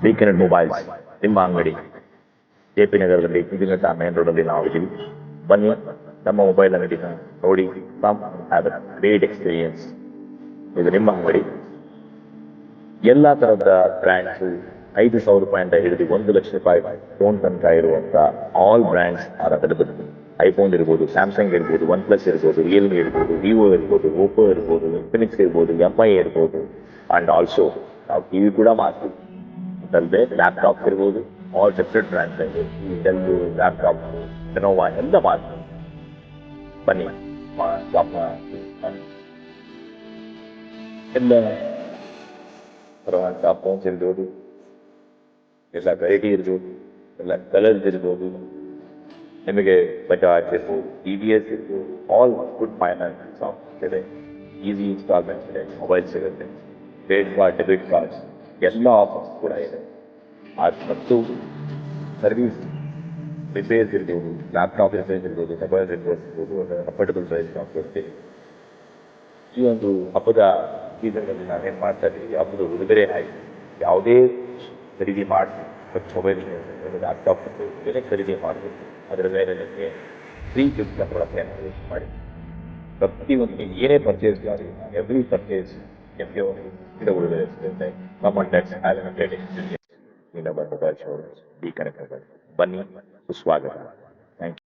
Weekend mobiles ನಿಮ್ಮ ಅಂಗಡಿ JP. ನಗರದಲ್ಲಿ ಕುದಿನಟ ಮೇನ್ ರೋಡಲ್ಲಿ ನಾವು ಇದ್ದೀವಿ. ಬನ್ನಿ ನಮ್ಮ ಮೊಬೈಲ್ ಅಂಗಡಿನ ನೋಡಿ. Have A great experience. ಇದು ನಿಮ್ಮ ಅಂಗಡಿ. ಎಲ್ಲ ತರಹದ ಬ್ರ್ಯಾಂಡ್ಸು 5,000 ರೂಪಾಯಿಂದ ಹಿಡಿದು 1,00,000 ರೂಪಾಯಿ ಫೋನ್ ತನಕ ಇರುವಂತ all brands are available. IPhone ಇರ್ಬೋದು, ಸ್ಯಾಮ್ಸಂಗ್ ಇರ್ಬೋದು, ಒನ್ ಪ್ಲಸ್ ಇರ್ಬೋದು, ರಿಯಲ್ಮಿ ಇರ್ಬೋದು, ವಿವೋ ಇರ್ಬೋದು, ಓಪೋ ಇರ್ಬೋದು, ಇನ್ಫಿನಿಕ್ಸ್ ಇರ್ಬೋದು, MI ಇರ್ಬೋದು. ಅಂಡ್ ಆಲ್ಸೋ ನಾವು ಟಿವಿ ಕೂಡ ಮಾಡ್ತೀವಿ. ಅದಲ್ಲದೆ ಲ್ಯಾಪ್ಟಾಪ್ ಇರ್ಬೋದು, ಆಲ್ ಡಿಫ್ರೆಂಟ್ ಬ್ರ್ಯಾಂಡ್ಸ್ ಇದೆ. ಡೆಲ್ ಲ್ಯಾಪ್ಟಾಪ್, ಲೆನೋವಾ ಎಲ್ಲ ಮಾಡ್ತೀವಿ. ಬನ್ನಿ ಎಲ್ಲ ತರುವಂಥ ಫೋನ್ಸ್ ಇರ್ಬೋದು, ಎಲ್ಲ ವೆರೈಟಿ ಇರ್ಬೋದು, ಎಲ್ಲ ಕಲರ್ಸ್ ಇರ್ಬೋದು. ನಿಮಗೆ ಬಜಾಜ್ ಇರ್ಬೋದು, TVS ಇರ್ಬೋದು, ಆಲ್ ಗುಡ್ ಫೈನಾನ್ಸ್ ಇದೆ. ಈಸಿ ಇನ್ಸ್ಟಾಲ್ಮೆಂಟ್ಸ್ ಇದೆ, ಮೊಬೈಲ್ ಸಿಗುತ್ತೆ, ಕ್ರೆಡಿಟ್ ಕಾರ್ಡ್, ಡೆಬಿಟ್ ಕಾರ್ಡ್ ಎಲ್ಲ ಆಫರ್ಸ್ ಕೂಡ ಇದೆ. ಮತ್ತು ಸರ್ವಿಸ್ ರಿಪೇರ್ಸ್ ಇರ್ಬೋದು, ಲ್ಯಾಪ್ಟಾಪ್ ರಿಪೇರ್ಸ್ ಇರ್ಬೋದು, ಮೊಬೈಲ್ ರಿಪೇರ್ಸ್ ಇರ್ಬೋದು, ಅಫೋರ್ಡಬಲ್ ಪ್ರೈಸ್ ಕೊಡ್ತೀವಿ. ಈ ಒಂದು ಹಬ್ಬದ ಸೀಸನ್ನಲ್ಲಿ ನಾವೇನು ಮಾಡ್ತಾ ಇದ್ದೀವಿ, ಹಬ್ಬದ ಉಡುಗೊರೆ ಆಯಿತು ಯಾವುದೇ ಖರೀದಿ ಮಾಡಿ ಮೊಬೈಲ್ ಲ್ಯಾಪ್ಟಾಪ್ ಬೇರೆ ಖರೀದಿ ಮಾಡಬೇಕು, ಅದರ ಮೇಲೆ ನಿಮಗೆ ಫ್ರೀ ಗಿಫ್ಟ್ ಕೊಡೋಕ್ಕೆ ಮಾಡಿ. ಪ್ರತಿಯೊಂದು ಏನೇ ಪರ್ಚೇಸ್ ಮಾಡಿ ಎವ್ರಿ ಪರ್ಚೇಸ್ ನಿಮಗೆ ಒಂದು ಉಡುಗೊರೆ ಸಿಗುತ್ತೆ. ನಮ್ಮ ನೆಕ್ಸ್ಟ್ ಮೊಬೈಲ್ ಶೋರೂಮ್ಸ್ ಈ ಕನೆಕ್ಟ್ ಬನ್ನಿ, ಸುಸ್ವಾಗತ. Thank you.